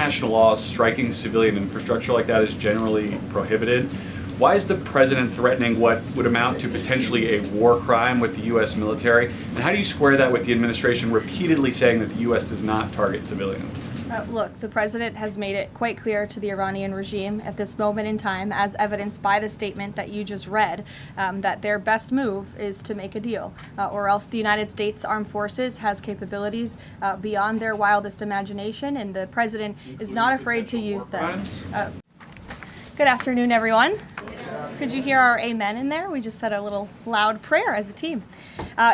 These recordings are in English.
international law, striking civilian infrastructure like that is generally prohibited. Why is the president threatening what would amount to potentially a war crime with the U.S. military? And how do you square that with the administration repeatedly saying that the U.S. does not target civilians? Look, the president has made it quite clear to the Iranian regime at this moment in time, as evidenced by the statement that you just read, that their best move is to make a deal, or else the United States Armed Forces has capabilities beyond their wildest imagination, and the president is not afraid to use them. Good afternoon, everyone. Could you hear our amen in there? We just said a little loud prayer as a team.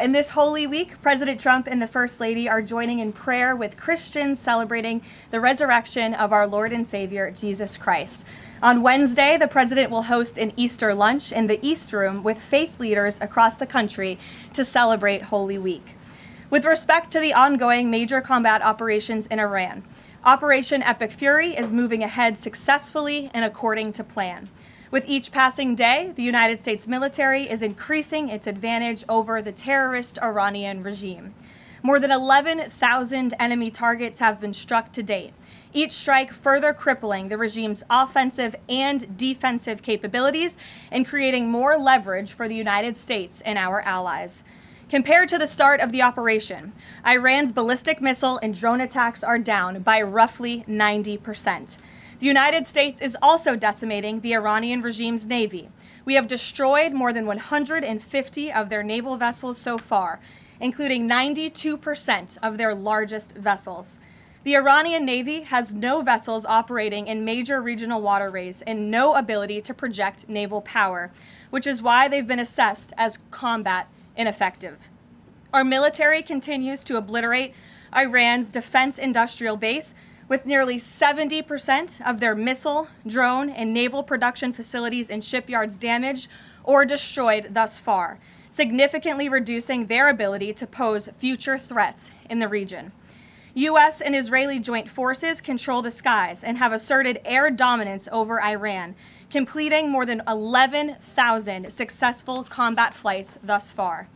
In this Holy Week, President Trump and the First Lady are joining in prayer with Christians celebrating the resurrection of our Lord and Savior, Jesus Christ. On Wednesday, the president will host an Easter lunch in the East Room with faith leaders across the country to celebrate Holy Week. With respect to the ongoing major combat operations in Iran, Operation Epic Fury is moving ahead successfully and according to plan. With each passing day, the United States military is increasing its advantage over the terrorist Iranian regime. More than 11,000 enemy targets have been struck to date, each strike further crippling the regime's offensive and defensive capabilities and creating more leverage for the United States and our allies. Compared to the start of the operation, Iran's ballistic missile and drone attacks are down by roughly 90%. The United States is also decimating the Iranian regime's navy. We have destroyed more than 150 of their naval vessels so far, including 92% of their largest vessels. The Iranian Navy has no vessels operating in major regional waterways and no ability to project naval power, which is why they've been assessed as combat ineffective. Our military continues to obliterate Iran's defense industrial base, with nearly 70% of their missile, drone, and naval production facilities and shipyards damaged or destroyed thus far, significantly reducing their ability to pose future threats in the region. U.S. and Israeli joint forces control the skies and have asserted air dominance over Iran, completing more than 11,000 successful combat flights thus far.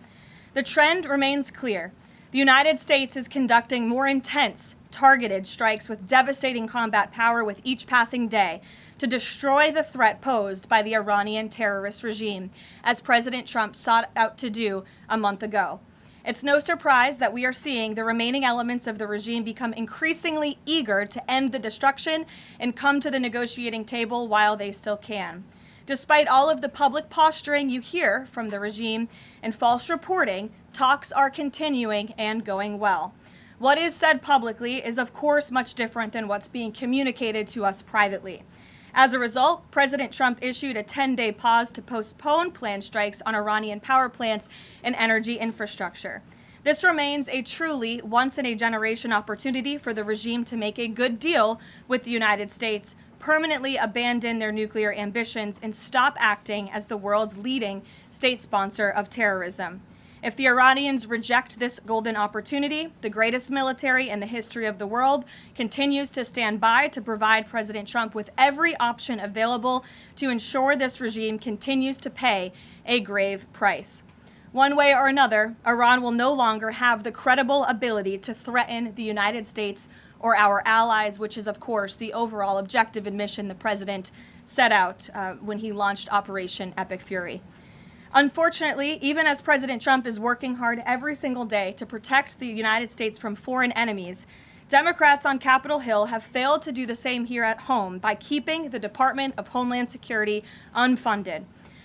The trend remains clear. The United States is conducting more intense, targeted strikes with devastating combat power with each passing day to destroy the threat posed by the Iranian terrorist regime, as President Trump sought out to do a month ago. It's no surprise that we are seeing the remaining elements of the regime become increasingly eager to end the destruction and come to the negotiating table while they still can. Despite all of the public posturing you hear from the regime and false reporting, talks are continuing and going well. What is said publicly is, of course, much different than what's being communicated to us privately. As a result, President Trump issued a 10-day pause to postpone planned strikes on Iranian power plants and energy infrastructure. This remains a truly once-in-a-generation opportunity for the regime to make a good deal with the United States, permanently abandon their nuclear ambitions, and stop acting as the world's leading state sponsor of terrorism. If the Iranians reject this golden opportunity, the greatest military in the history of the world continues to stand by to provide President Trump with every option available to ensure this regime continues to pay a grave price. One way or another, Iran will no longer have the credible ability to threaten the United States or our allies, which is, of course, the overall objective and mission the president set out when he launched Operation Epic Fury. Unfortunately, even as President Trump is working hard every single day to protect the United States from foreign enemies, Democrats on Capitol Hill have failed to do the same here at home by keeping the Department of Homeland Security unfunded.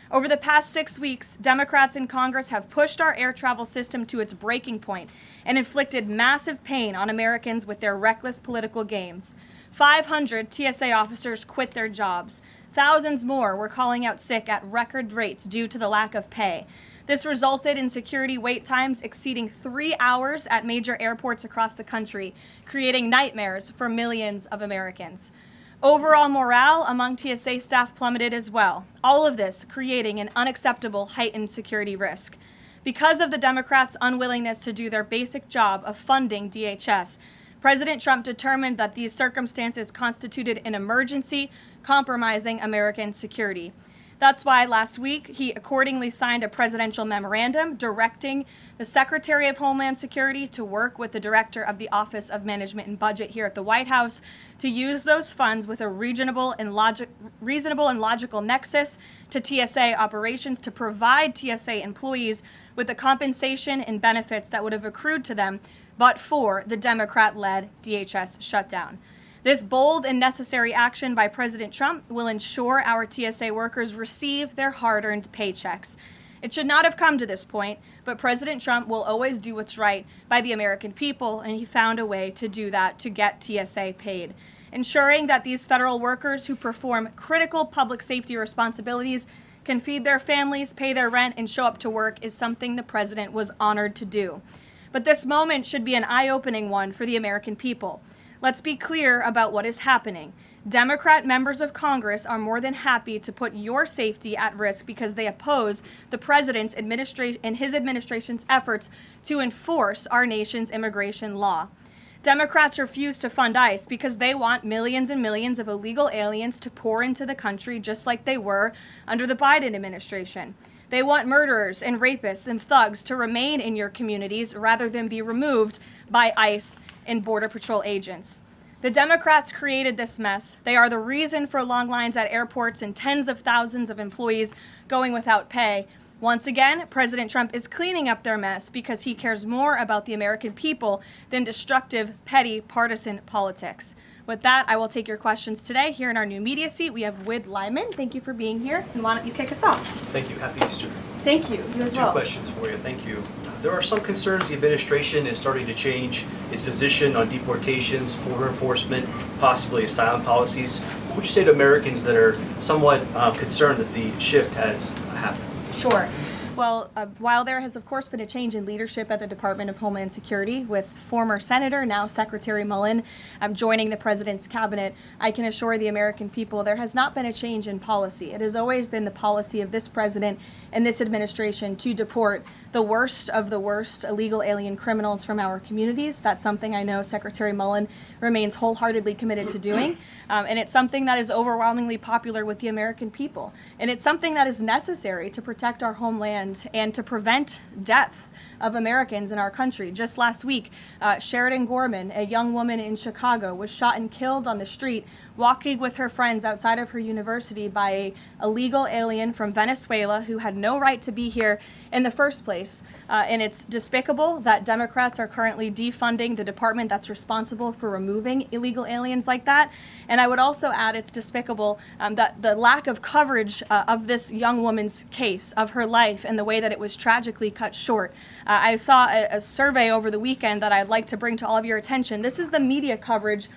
Over the past 6 weeks, Democrats in Congress have pushed our air travel system to its breaking point and inflicted massive pain on Americans with their reckless political games. 500 TSA officers quit their jobs. Thousands more were calling out sick at record rates due to the lack of pay. This resulted in security wait times exceeding 3 hours at major airports across the country, creating nightmares for millions of Americans. Overall morale among TSA staff plummeted as well, all of this creating an unacceptable heightened security risk. Because of the Democrats' unwillingness to do their basic job of funding DHS, President Trump determined that these circumstances constituted an emergency, compromising American security. That's why last week he accordingly signed a presidential memorandum directing the Secretary of Homeland Security to work with the Director of the Office of Management and Budget here at the White House to use those funds with a reasonable and logical nexus to TSA operations to provide TSA employees with the compensation and benefits that would have accrued to them but for the Democrat-led DHS shutdown. This bold and necessary action by President Trump will ensure our TSA workers receive their hard-earned paychecks. It should not have come to this point, but President Trump will always do what's right by the American people, and he found a way to do that to get TSA paid. Ensuring that these federal workers who perform critical public safety responsibilities can feed their families, pay their rent, and show up to work is something the president was honored to do. But this moment should be an eye-opening one for the American people. Let's be clear about what is happening. Democrat members of Congress are more than happy to put your safety at risk because they oppose the president's and his administration's efforts to enforce our nation's immigration law. Democrats refuse to fund ICE because they want millions and millions of illegal aliens to pour into the country just like they were under the Biden administration. They want murderers and rapists and thugs to remain in your communities rather than be removed by ICE and Border Patrol agents. The Democrats created this mess. They are the reason for long lines at airports and tens of thousands of employees going without pay. Once again, President Trump is cleaning up their mess because he cares more about the American people than destructive, petty, partisan politics. With that, I will take your questions today. Here in our new media seat, we have Wid Lyman. Thank you for being here. And why don't you kick us off? Thank you. Happy Easter. Thank you. You as well. Two questions for you. Thank you. There are some concerns the administration is starting to change its position on deportations, border enforcement, possibly asylum policies. What would you say to Americans that are somewhat concerned that the shift has happened? Sure. Well, while there has, of course, been a change in leadership at the Department of Homeland Security with former Senator, now Secretary Mullen, joining the president's cabinet, I can assure the American people there has not been a change in policy. It has always been the policy of this president and this administration to deport the worst of the worst illegal alien criminals from our communities. That's something I know Secretary Mullen remains wholeheartedly committed to doing. And it's something that is overwhelmingly popular with the American people. And it's something that is necessary to protect our homeland and to prevent deaths of Americans in our country. Just last week, Sheridan Gorman, a young woman in Chicago, was shot and killed on the street walking with her friends outside of her university by an illegal alien from Venezuela who had no right to be here in the first place. And it's despicable that Democrats are currently defunding the department that's responsible for removing illegal aliens like that. And I would also add it's despicable that the lack of coverage of this young woman's case, of her life, and the way that it was tragically cut short. I saw a survey over the weekend that I'd like to bring to all of your attention. This is the media coverage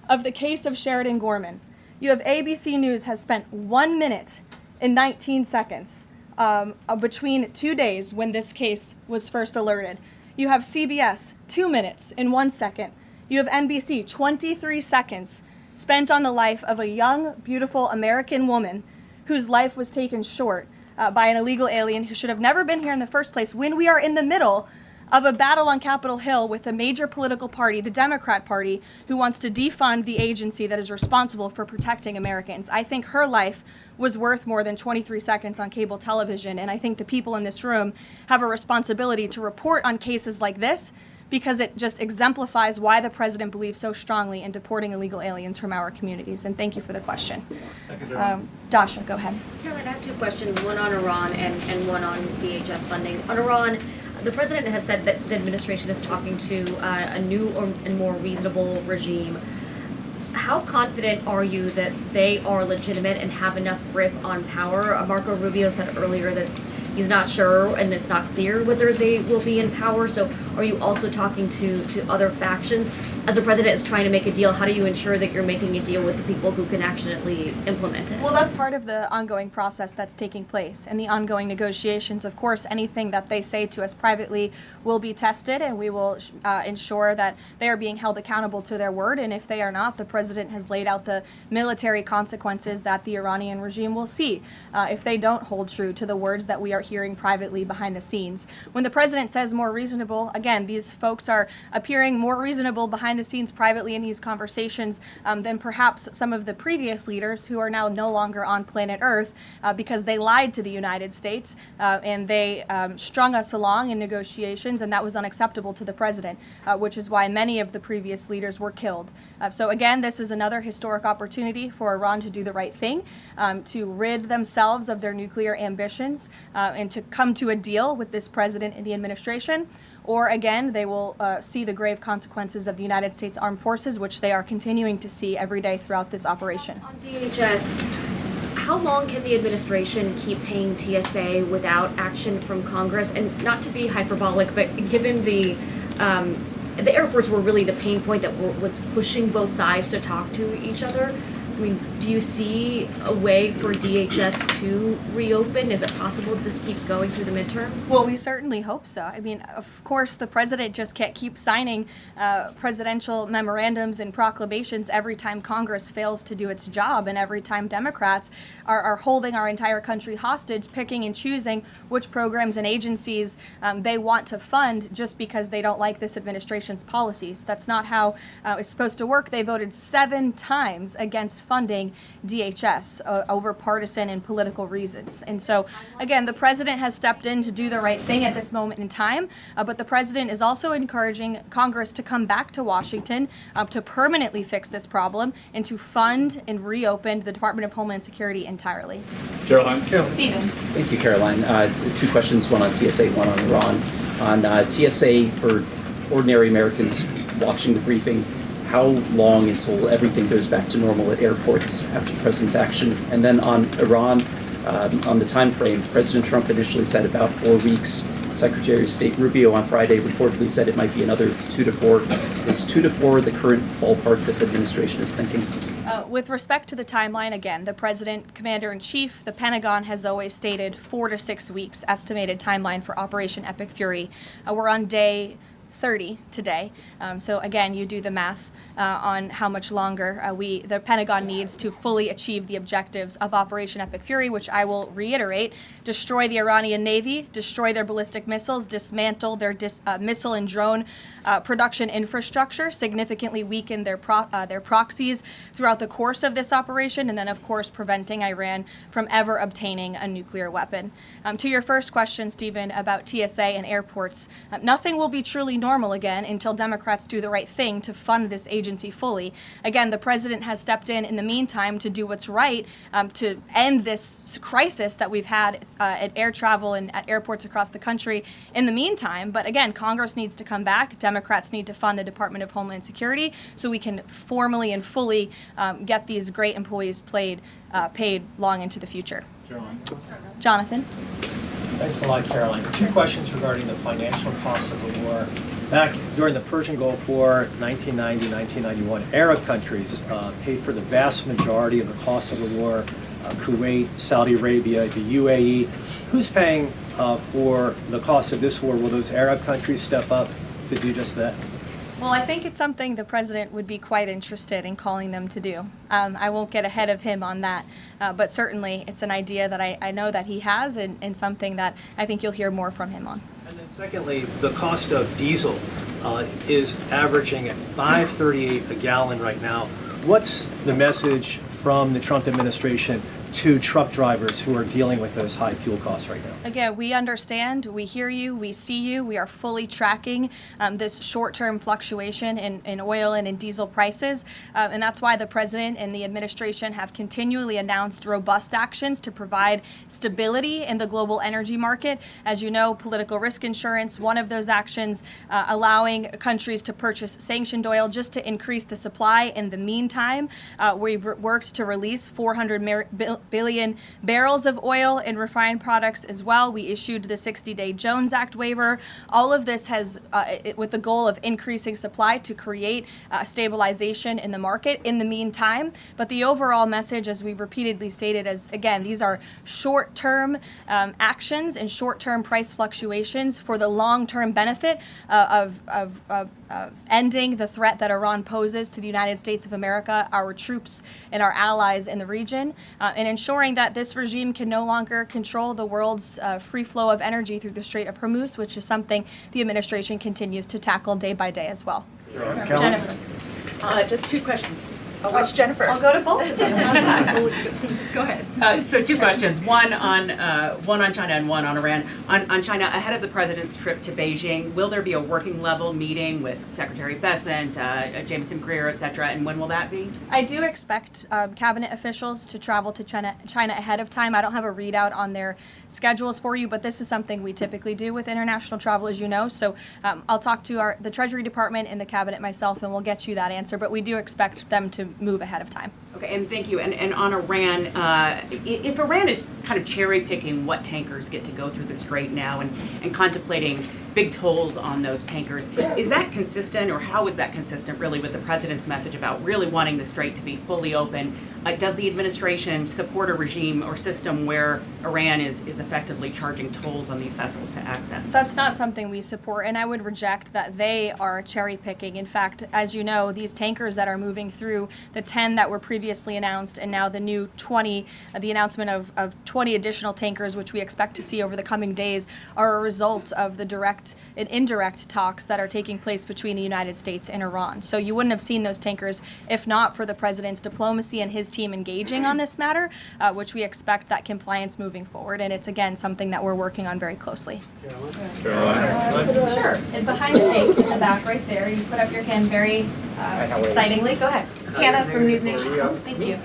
of the case of Sheridan Gorman. You have ABC News has spent 1 minute and 19 seconds between 2 days when this case was first alerted. You have CBS, 2 minutes and 1 second. You have NBC, 23 seconds spent on the life of a young, beautiful American woman whose life was taken short by an illegal alien who should have never been here in the first place when we are in the middle of a battle on Capitol Hill with a major political party, the Democrat Party, who wants to defund the agency that is responsible for protecting Americans. I think her life was worth more than 23 seconds on cable television, and I think the people in this room have a responsibility to report on cases like this because it just exemplifies why the president believes so strongly in deporting illegal aliens from our communities. And thank you for the question. Dasha, go ahead. Caroline, I have two questions, one on Iran and one on DHS funding. On Iran, the president has said that the administration is talking to a new and more reasonable regime. How confident are you that they are legitimate and have enough grip on power? Marco Rubio said earlier that he's not sure and it's not clear whether they will be in power. So are you also talking to other factions? As the president is trying to make a deal, how do you ensure that you're making a deal with the people who can actually implement it? Well, that's part of the ongoing process that's taking place and the ongoing negotiations. Of course, anything that they say to us privately will be tested, and we will ensure that they are being held accountable to their word. And if they are not, the president has laid out the military consequences that the Iranian regime will see if they don't hold true to the words that we are hearing privately behind the scenes. When the president says more reasonable, again, these folks are appearing more reasonable behind behind the scenes privately in these conversations than perhaps some of the previous leaders who are now no longer on planet Earth because they lied to the United States and they strung us along in negotiations, and that was unacceptable to the president, which is why many of the previous leaders were killed. So again, this is another historic opportunity for Iran to do the right thing, to rid themselves of their nuclear ambitions and to come to a deal with this president and the administration. Or again, they will see the grave consequences of the United States Armed Forces, which they are continuing to see every day throughout this operation. On DHS, how long can the administration keep paying TSA without action from Congress? And not to be hyperbolic, but given the airports were really the pain point that was pushing both sides to talk to each other. I mean, do you see a way for DHS to reopen? Is it possible that this keeps going through the midterms? Well, we certainly hope so. I mean, of course, the president just can't keep signing presidential memorandums and proclamations every time Congress fails to do its job and every time Democrats are holding our entire country hostage, picking and choosing which programs and agencies they want to fund just because they don't like this administration's policies. That's not how it's supposed to work. They voted 7 times against funding DHS over partisan and political reasons. And so, again, the president has stepped in to do the right thing at this moment in time, but the president is also encouraging Congress to come back to Washington to permanently fix this problem and to fund and reopen the Department of Homeland Security entirely. Caroline? Stephen. Thank you, Caroline. 2 questions, one on TSA, one on Iran. On TSA, for ordinary Americans watching the briefing, how long until everything goes back to normal at airports after the president's action? And then on Iran, on the time frame, President Trump initially said about 4 weeks. Secretary of State Rubio on Friday reportedly said it might be another 2 to 4. Is 2 to 4 the current ballpark that the administration is thinking? With respect to the timeline, again, the President, Commander-in-Chief, the Pentagon has always stated 4 to 6 weeks estimated timeline for Operation Epic Fury. We're on day 30 today. So again, you do the math on how much longer the Pentagon needs to fully achieve the objectives of Operation Epic Fury, which I will reiterate: destroy the Iranian Navy, destroy their ballistic missiles, dismantle their missile and drone production infrastructure, significantly weaken their proxies throughout the course of this operation, and then, of course, preventing Iran from ever obtaining a nuclear weapon. To your first question, Stephen, about TSA and airports, nothing will be truly normal again until Democrats do the right thing to fund this agency fully. Again, the president has stepped in the meantime to do what's right to end this crisis that we've had at air travel and at airports across the country in the meantime. But again, Congress needs to come back. Democrats need to fund the Department of Homeland Security so we can formally and fully get these great employees paid long into the future. Caroline? Jonathan? Thanks a lot, Caroline. 2 questions regarding the financial costs of the war. Back during the Persian Gulf War, 1990, 1991, Arab countries paid for the vast majority of the cost of the war. Kuwait, Saudi Arabia, the UAE. Who's paying for the cost of this war? Will those Arab countries step up to do just that? Well, I think it's something the president would be quite interested in calling them to do. I won't get ahead of him on that, but certainly it's an idea that I know that he has and something that I think you'll hear more from him on. And then secondly, the cost of diesel is averaging at $5.38 a gallon right now. What's the message from the Trump administration to truck drivers who are dealing with those high fuel costs right now? Again, we understand, we hear you, we see you. We are fully tracking this short-term fluctuation in oil and in diesel prices. And that's why the president and the administration have continually announced robust actions to provide stability in the global energy market. As you know, political risk insurance, one of those actions, allowing countries to purchase sanctioned oil just to increase the supply. In the meantime, we've worked to release 400 billion barrels of oil and refined products as well. We issued the 60-day Jones Act waiver. All of this has, with the goal of increasing supply to create stabilization in the market in the meantime. But the overall message, as we've repeatedly stated, is, again, these are short-term actions and short-term price fluctuations for the long-term benefit of ending the threat that Iran poses to the United States of America, our troops, and our allies in the region, and ensuring that this regime can no longer control the world's free flow of energy through the Strait of Hormuz, which is something the administration continues to tackle day by day as well. Jennifer. Just two questions. Which Jennifer? I'll go to both of them. Go ahead. So two questions. One on China and one on Iran. On China, ahead of the president's trip to Beijing, will there be a working level meeting with Secretary Bessent, Jameson Greer, et cetera, and when will that be? I do expect cabinet officials to travel to China ahead of time. I don't have a readout on their schedules for you, but this is something we typically do with international travel, as you know. So I'll talk to the Treasury Department and the cabinet myself, and we'll get you that answer. But we do expect them to move ahead of time. Okay, and thank you. And on Iran, if Iran is kind of cherry picking what tankers get to go through the Strait now and contemplating big tolls on those tankers, is that consistent, or how is that consistent really with the president's message about really wanting the Strait to be fully open? Does the administration support a regime or system where Iran is effectively charging tolls on these vessels to access? That's not something we support, and I would reject that they are cherry picking. In fact, as you know, these tankers that are moving through, the 10 that were previously announced and now the new 20, the announcement of 20 additional tankers, which we expect to see over the coming days, are a result of the direct and indirect talks that are taking place between the United States and Iran. So you wouldn't have seen those tankers if not for the president's diplomacy and his team engaging on this matter, which we expect that compliance moving forward. And it's, again, something that we're working on very closely. Caroline. Sure. And behind the mic in the back right there, you put up your hand very excitingly. Go ahead. Hannah from News Nation. Thank you.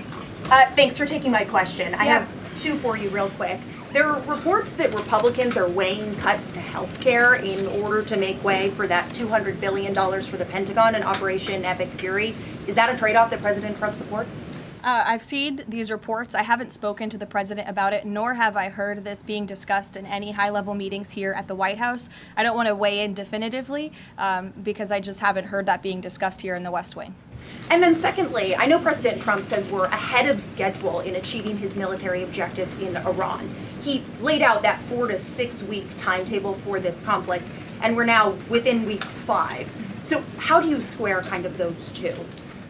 Thanks for taking my question. I have two for you real quick. There are reports that Republicans are weighing cuts to health care in order to make way for that $200 billion for the Pentagon and Operation Epic Fury. Is that a trade-off that President Trump supports? I've seen these reports. I haven't spoken to the president about it, nor have I heard this being discussed in any high-level meetings here at the White House. I don't want to weigh in definitively because I just haven't heard that being discussed here in the West Wing. And then secondly, I know President Trump says we're ahead of schedule in achieving his military objectives in Iran. He laid out that 4 to 6 week timetable for this conflict, and we're now within week 5. So how do you square kind of those two?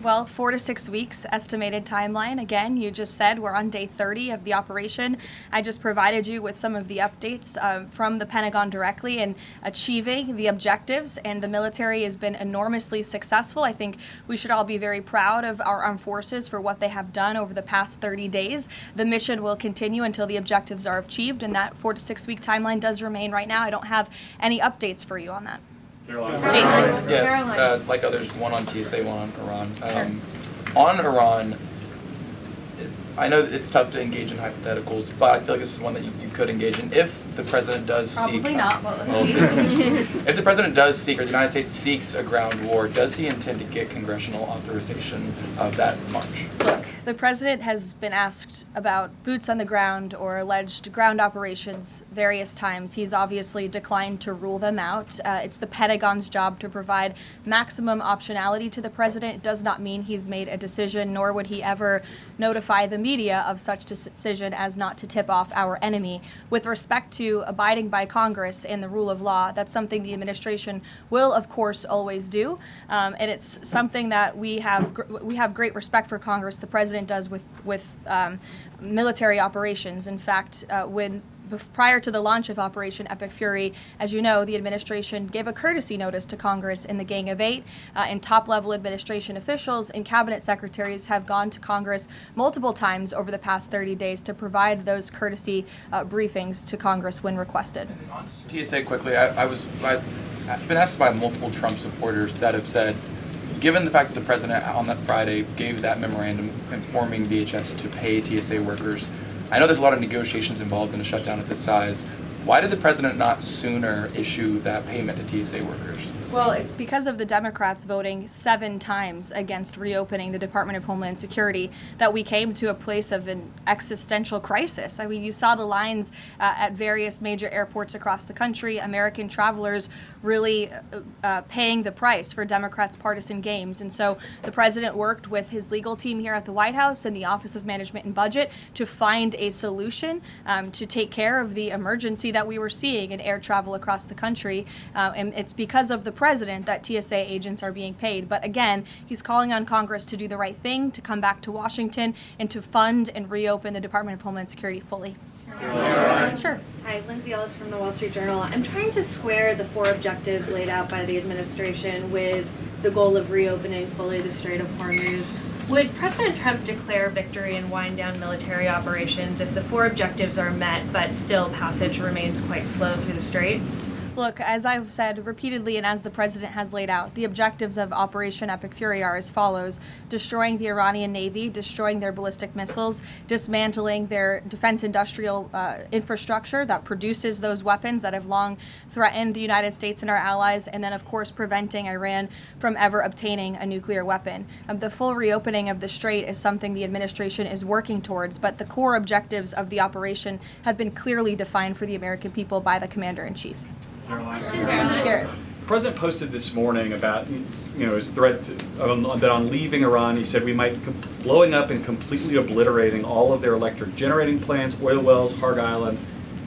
Well, 4 to 6 weeks estimated timeline. Again, you just said we're on day 30 of the operation. I just provided you with some of the updates from the Pentagon directly in achieving the objectives, and the military has been enormously successful. I think we should all be very proud of our armed forces for what they have done over the past 30 days. The mission will continue until the objectives are achieved, and that 4 to 6 week timeline does remain right now. I don't have any updates for you on that. Yeah, like others, one on TSA, one on Iran. On Iran, I know it's tough to engage in hypotheticals, but I feel like this is one that you could engage in if the president does seek. Probably not, but We'll see. If the president does seek, or the United States seeks a ground war, does he intend to get congressional authorization of that march? Look, the president has been asked about boots on the ground or alleged ground operations various times. He's obviously declined to rule them out. It's the Pentagon's job to provide maximum optionality to the president. It does not mean he's made a decision, nor would he ever notify the media of such decision as not to tip off our enemy. With respect to abiding by Congress and the rule of law, that's something the administration will, of course, always do. And it's something that we have great respect for Congress. The president does with military operations. In fact, prior to the launch of Operation Epic Fury, as you know, the administration gave a courtesy notice to Congress in the Gang of Eight, and top-level administration officials and cabinet secretaries have gone to Congress multiple times over the past 30 days to provide those courtesy briefings to Congress when requested. TSA quickly, I've been asked by multiple Trump supporters that have said, given the fact that the president on that Friday gave that memorandum informing DHS to pay TSA workers, I know there's a lot of negotiations involved in a shutdown of this size. Why did the president not sooner issue that payment to TSA workers? Well, it's because of the Democrats voting 7 times against reopening the Department of Homeland Security that we came to a place of an existential crisis. I mean, you saw the lines at various major airports across the country, American travelers really paying the price for Democrats' partisan games. And so the president worked with his legal team here at the White House and the Office of Management and Budget to find a solution to take care of the emergency that we were seeing in air travel across the country. And it's because of the president that TSA agents are being paid. But again, he's calling on Congress to do the right thing, to come back to Washington and to fund and reopen the Department of Homeland Security fully. Sure. Hi, Lindsay Ellis from the Wall Street Journal. I'm trying to square the 4 objectives laid out by the administration with the goal of reopening fully the Strait of Hormuz. Would President Trump declare victory and wind down military operations if the 4 objectives are met, but still passage remains quite slow through the strait? Look, as I've said repeatedly and as the president has laid out, the objectives of Operation Epic Fury are as follows: destroying the Iranian Navy, destroying their ballistic missiles, dismantling their defense industrial infrastructure that produces those weapons that have long threatened the United States and our allies, and then, of course, preventing Iran from ever obtaining a nuclear weapon. The full reopening of the strait is something the administration is working towards, but the core objectives of the operation have been clearly defined for the American people by the Commander-in-Chief. Garrett. The president posted this morning about his threat that on leaving Iran, he said we might blowing up and completely obliterating all of their electric generating plants, oil wells, Harg Island,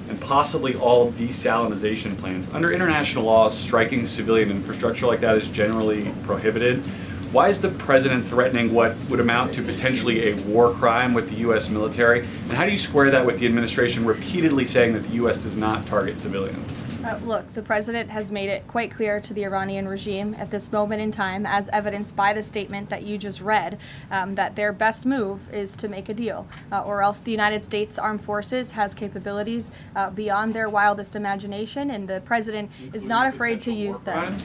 and possibly all desalinization plants. Under international law, striking civilian infrastructure like that is generally prohibited. Why is the president threatening what would amount to potentially a war crime with the U.S. military? And how do you square that with the administration repeatedly saying that the U.S. does not target civilians? Look, the president has made it quite clear to the Iranian regime at this moment in time, as evidenced by the statement that you just read, that their best move is to make a deal, or else the United States Armed Forces has capabilities beyond their wildest imagination, and the president is not afraid to use them.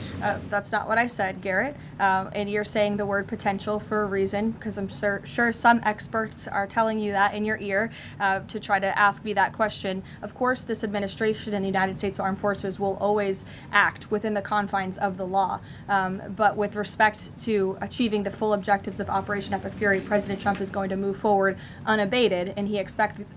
That's not what I said, Garrett, and you're saying the word potential for a reason, because I'm sure some experts are telling you that in your ear to try to ask me that question. Of course, this administration and the United States Armed Forces will always act within the confines of the law. But with respect to achieving the full objectives of Operation Epic Fury, President Trump is going to move forward unabated, and he expects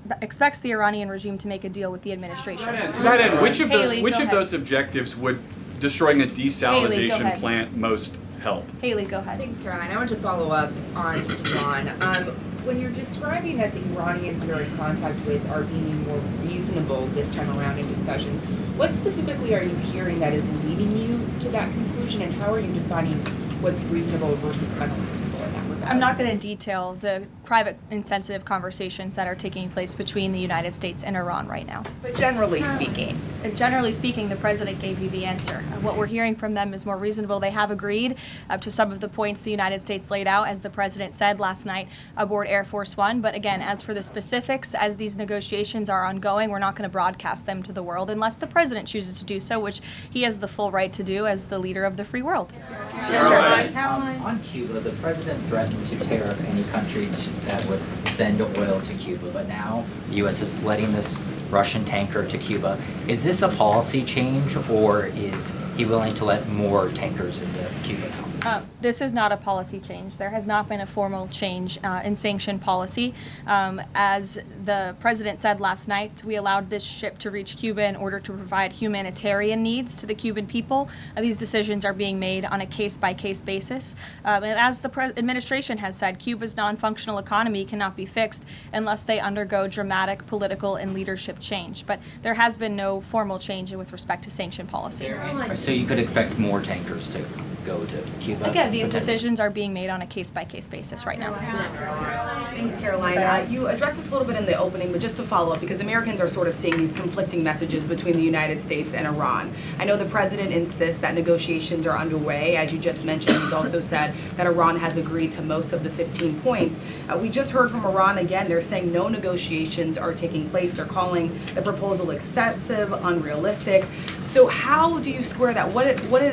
the Iranian regime to make a deal with the administration. To that end, which of those objectives would destroying a desalinization plant most help? Haley, go ahead. Thanks, Caroline. I want to follow up on Iran. When you're describing that the Iranians you're in contact with are being more reasonable this time around in discussions, what specifically are you hearing that is leading you to that conclusion, and how are you defining what's reasonable versus unreasonable in that regard? I'm not going to detail the private and sensitive conversations that are taking place between the United States and Iran right now. But generally speaking. Generally speaking, the president gave you the answer. What we're hearing from them is more reasonable. They have agreed to some of the points the United States laid out, as the president said last night aboard Air Force One. But again, as for the specifics, as these negotiations are ongoing, we're not going to broadcast them to the world unless the president chooses to do so, which he has the full right to do as the leader of the free world. Caroline. On Cuba, the president threatened to tariff any country that would send oil to Cuba, but now the U.S. is letting this Russian tanker to Cuba. Is this a policy change, or is he willing to let more tankers into Cuba now? This is not a policy change. There has not been a formal change in sanction policy. As the president said last night, we allowed this ship to reach Cuba in order to provide humanitarian needs to the Cuban people. These decisions are being made on a case-by-case basis. And as the administration has said, Cuba's non-functional economy cannot be fixed unless they undergo dramatic political and leadership change. But there has been no formal change with respect to sanction policy. So you could expect more tankers to go to Cuba? Again, these decisions are being made on a case-by-case basis right now. Thanks, Caroline. You addressed this a little bit in the opening, but just to follow up, because Americans are sort of seeing these conflicting messages between the United States and Iran. I know the president insists that negotiations are underway. As you just mentioned, he's also said that Iran has agreed to most of the 15 points. We just heard from Iran again. They're saying no negotiations are taking place. They're calling the proposal excessive, unrealistic. So how do you square that?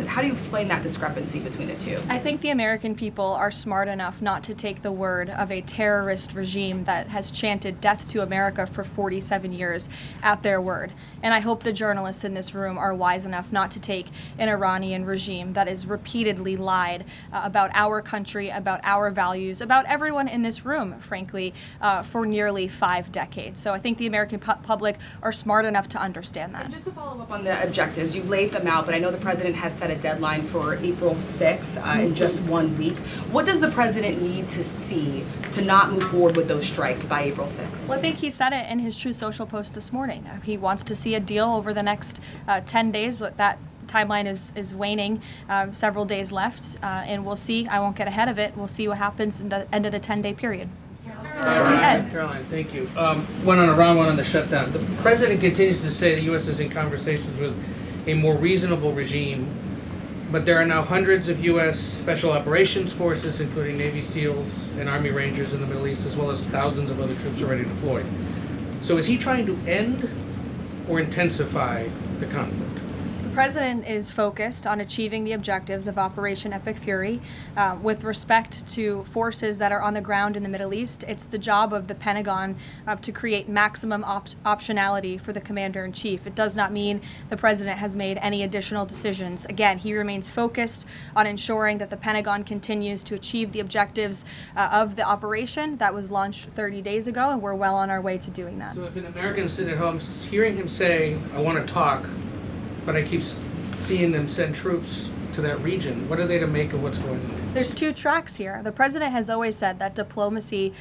How do you explain that discrepancy between the two? I think the American people are smart enough not to take the word of a terrorist regime that has chanted death to America for 47 years at their word. And I hope the journalists in this room are wise enough not to take an Iranian regime that has repeatedly lied about our country, about our values, about everyone in this room, frankly, for nearly 5 decades. So I think the American public are smart enough to understand that. And just to follow up on the objectives, you laid them out, but I know the president has set a deadline for April 6th in just 1 week. What does the president need to see to not move forward with those strikes by April 6th? Well, I think he said it in his Truth Social post this morning. He wants to see a deal over the next 10 days. That timeline is waning, several days left, and we'll see. I won't get ahead of it. We'll see what happens in the end of the 10-day period. Caroline, thank you. One on Iran, one on the shutdown. The president continues to say the U.S. is in conversations with a more reasonable regime. But there are now hundreds of U.S. Special Operations Forces, including Navy SEALs and Army Rangers in the Middle East, as well as thousands of other troops already deployed. So is he trying to end or intensify the conflict? The president is focused on achieving the objectives of Operation Epic Fury. With respect to forces that are on the ground in the Middle East, it's the job of the Pentagon to create maximum optionality for the commander-in-chief. It does not mean the president has made any additional decisions. Again, he remains focused on ensuring that the Pentagon continues to achieve the objectives of the operation that was launched 30 days ago, and we're well on our way to doing that. So if an American is sitting at home hearing him say, I want to talk, but I keep seeing them send troops to that region, what are they to make of what's going on? There's two tracks here. The president has always said that diplomacy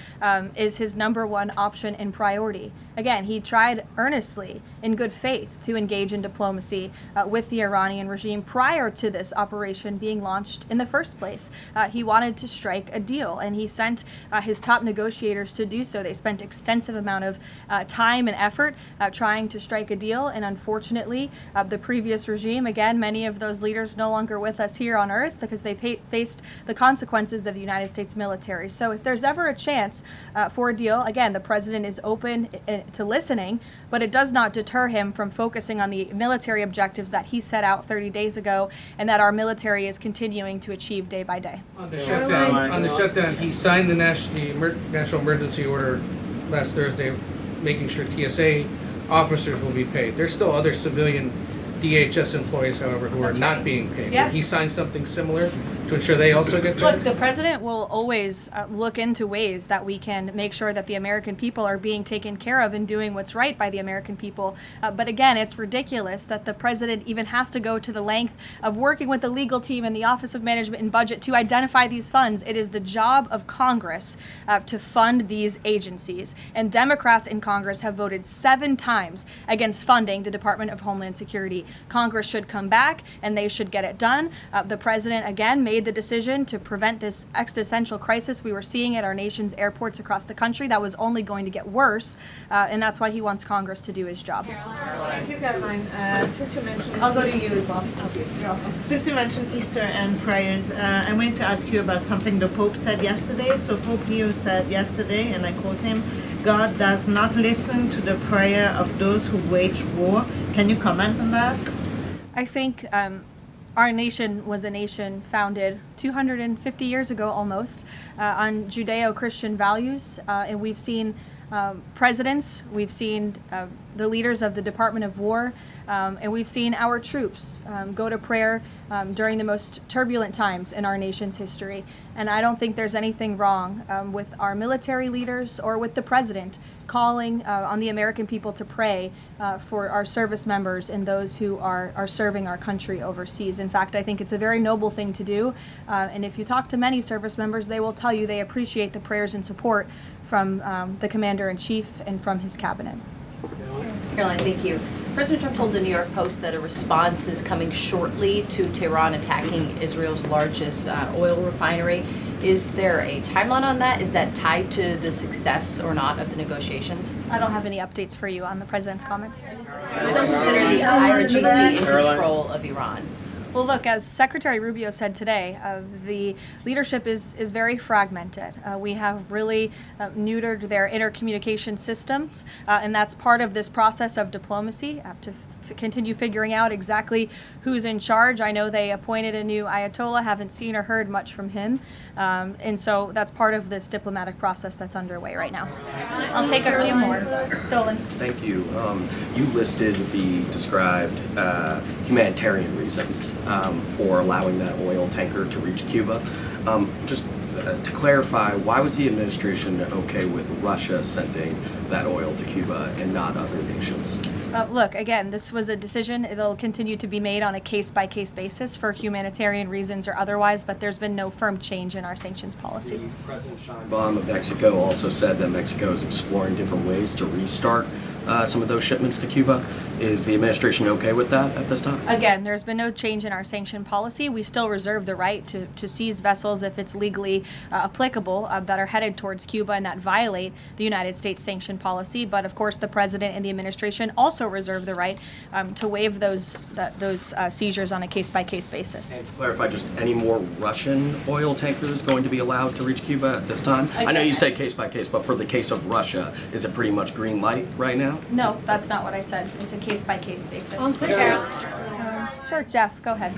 is his number one option and priority. Again, he tried earnestly, in good faith, to engage in diplomacy with the Iranian regime prior to this operation being launched in the first place. He wanted to strike a deal, and he sent his top negotiators to do so. They spent extensive amount of time and effort trying to strike a deal, and unfortunately, the previous regime, again, many of those leaders no longer with us here on Earth because they faced the consequences of the United States military. So if there's ever a chance for a deal, again, the president is open to listening, but it does not deter him from focusing on the military objectives that he set out 30 days ago and that our military is continuing to achieve day by day. On the shutdown, he signed the national emergency order last Thursday, making sure TSA officers will be paid. There's still other civilian DHS employees, however, who are not being paid. Yes. Will he sign something similar to ensure they also get paid? Look, the president will always look into ways that we can make sure that the American people are being taken care of and doing what's right by the American people. But again, it's ridiculous that the president even has to go to the length of working with the legal team and the Office of Management and Budget to identify these funds. It is the job of Congress to fund these agencies. And Democrats in Congress have voted 7 times against funding the Department of Homeland Security. Congress should come back and they should get it done. The president, again, made the decision to prevent this existential crisis we were seeing at our nation's airports across the country that was only going to get worse, and that's why he wants Congress to do his job. Thank you, Caroline. Since you mentioned... I'll go to you as well. Since you mentioned Easter and prayers, I wanted to ask you about something the Pope said yesterday. So Pope Leo said yesterday, and I quote him, God does not listen to the prayer of those who wage war. Can you comment on that? I think our nation was a nation founded 250 years ago almost on Judeo-Christian values, and we've seen presidents, we've seen the leaders of the Department of War, and we've seen our troops go to prayer during the most turbulent times in our nation's history. And I don't think there's anything wrong with our military leaders or with the president calling on the American people to pray for our service members and those who are serving our country overseas. In fact, I think it's a very noble thing to do. And if you talk to many service members, they will tell you they appreciate the prayers and support from the Commander-in-Chief and from his cabinet. Caroline, thank you. President Trump told the New York Post that a response is coming shortly to Tehran attacking Israel's largest oil refinery. Is there a timeline on that? Is that tied to the success or not of the negotiations? I don't have any updates for you on the president's comments. Some consider the IRGC in control of Iran. Well, look, as Secretary Rubio said today, the leadership is very fragmented. We have really neutered their intercommunication systems, and that's part of this process of diplomacy to continue figuring out exactly who's in charge. I know they appointed a new Ayatollah, haven't seen or heard much from him, and so that's part of this diplomatic process that's underway right now. I'll take a few more. Solon. Thank you. You listed the described humanitarian reasons for allowing that oil tanker to reach Cuba. Just to clarify, why was the administration okay with Russia sending that oil to Cuba and not other nations? Look, again, this was a decision. It'll continue to be made on a case-by-case basis for humanitarian reasons or otherwise, but there's been no firm change in our sanctions policy. President Sheinbaum of Mexico also said that Mexico is exploring different ways to restart some of those shipments to Cuba. Is the administration okay with that at this time? Again, there's been no change in our sanction policy. We still reserve the right to seize vessels if it's legally applicable that are headed towards Cuba and that violate the United States sanction policy. But of course, the president and the administration also reserve the right to waive those seizures on a case-by-case basis. And to clarify, just any more Russian oil tankers going to be allowed to reach Cuba at this time? I know you say case by case, but for the case of Russia, is it pretty much green light right now? No, that's not what I said. It's a case-by-case basis. Sure, Jeff, go ahead.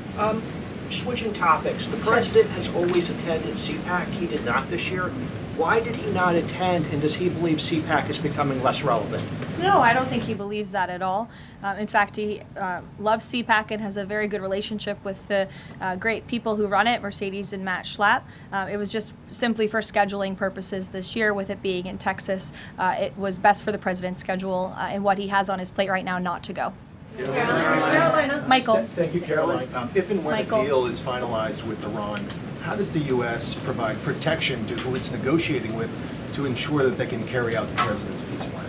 Switching topics, the president has always attended CPAC. He did not this year. Why did he not attend, and does he believe CPAC is becoming less relevant? No, I don't think he believes that at all. In fact, he loves CPAC and has a very good relationship with the great people who run it, Mercedes and Matt Schlapp. It was just simply for scheduling purposes this year, with it being in Texas. It was best for the president's schedule and what he has on his plate right now not to go. Carolina. Michael. Thank you, Caroline. If and when a deal is finalized with Iran, how does the U.S. provide protection to who it's negotiating with to ensure that they can carry out the president's peace plan?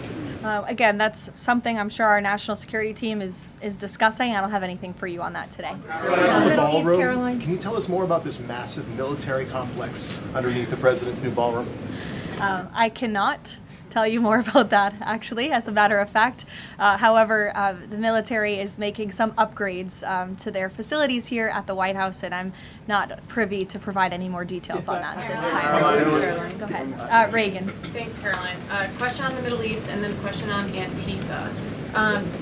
Again, that's something I'm sure our national security team is discussing. I don't have anything for you on that today. On the ballroom, can you tell us more about this massive military complex underneath the president's new ballroom? I cannot tell you more about that, actually, as a matter of fact. However, the military is making some upgrades to their facilities here at the White House, and I'm not privy to provide any more details on that at this time. Go ahead. Reagan. Thanks, Caroline. Question on the Middle East and then a question on Antifa.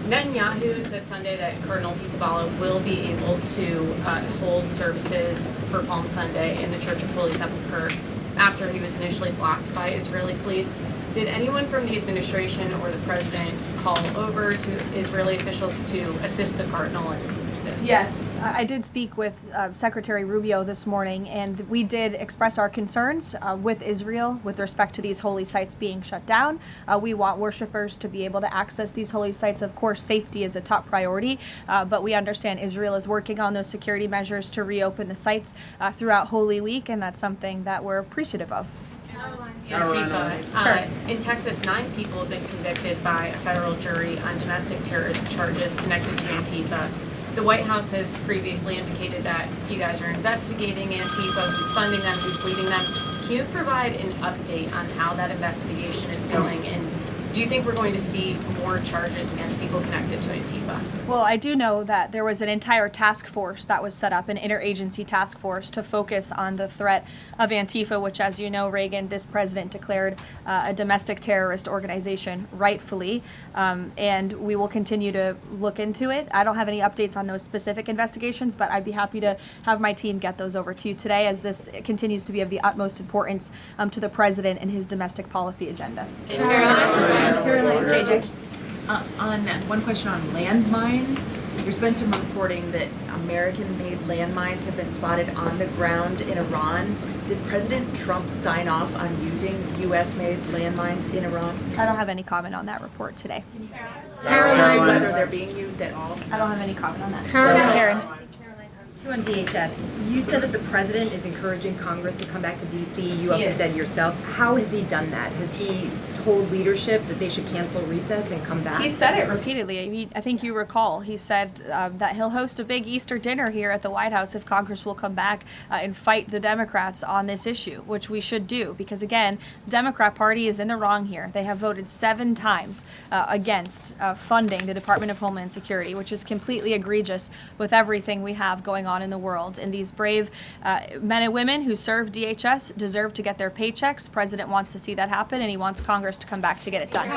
Netanyahu said Sunday that Cardinal Pizzaballa will be able to hold services for Palm Sunday in the Church of Holy Sepulchre after he was initially blocked by Israeli police. Did anyone from the administration or the president call over to Israeli officials to assist the cardinal in this? Yes, I did speak with Secretary Rubio this morning, and we did express our concerns with Israel with respect to these holy sites being shut down. We want worshipers to be able to access these holy sites. Of course, safety is a top priority, but we understand Israel is working on those security measures to reopen the sites throughout Holy Week, and that's something that we're appreciative of. Antifa. Sure. In Texas, 9 people have been convicted by a federal jury on domestic terrorist charges connected to Antifa. The White House has previously indicated that you guys are investigating Antifa, who's funding them, who's leading them. Can you provide an update on how that investigation is going, and do you think we're going to see more charges against people connected to Antifa? Well, I do know that there was an entire task force that was set up, an interagency task force to focus on the threat of Antifa, which, as you know, Reagan, this president declared a domestic terrorist organization, rightfully, and we will continue to look into it. I don't have any updates on those specific investigations, but I'd be happy to have my team get those over to you today, as this continues to be of the utmost importance to the president and his domestic policy agenda. Caroline, JJ. On one question on landmines, there's been some reporting that American-made landmines have been spotted on the ground in Iran. Did President Trump sign off on using U.S.-made landmines in Iran? I don't have any comment on that report today. Caroline, whether they're being used at all? I don't have any comment on that. Karen. Two on DHS. You said that the president is encouraging Congress to come back to D.C. You also said yourself. How has he done that? Has he told leadership that they should cancel recess and come back? He said it repeatedly. I think you recall. He said that he'll host a big Easter dinner here at the White House if Congress will come back and fight the Democrats on this issue, which we should do. Because again, the Democrat Party is in the wrong here. They have voted 7 times against funding the Department of Homeland Security, which is completely egregious with everything we have going on in the world. And these brave men and women who serve DHS deserve to get their paychecks. The president wants to see that happen, and he wants Congress to come back to get it done.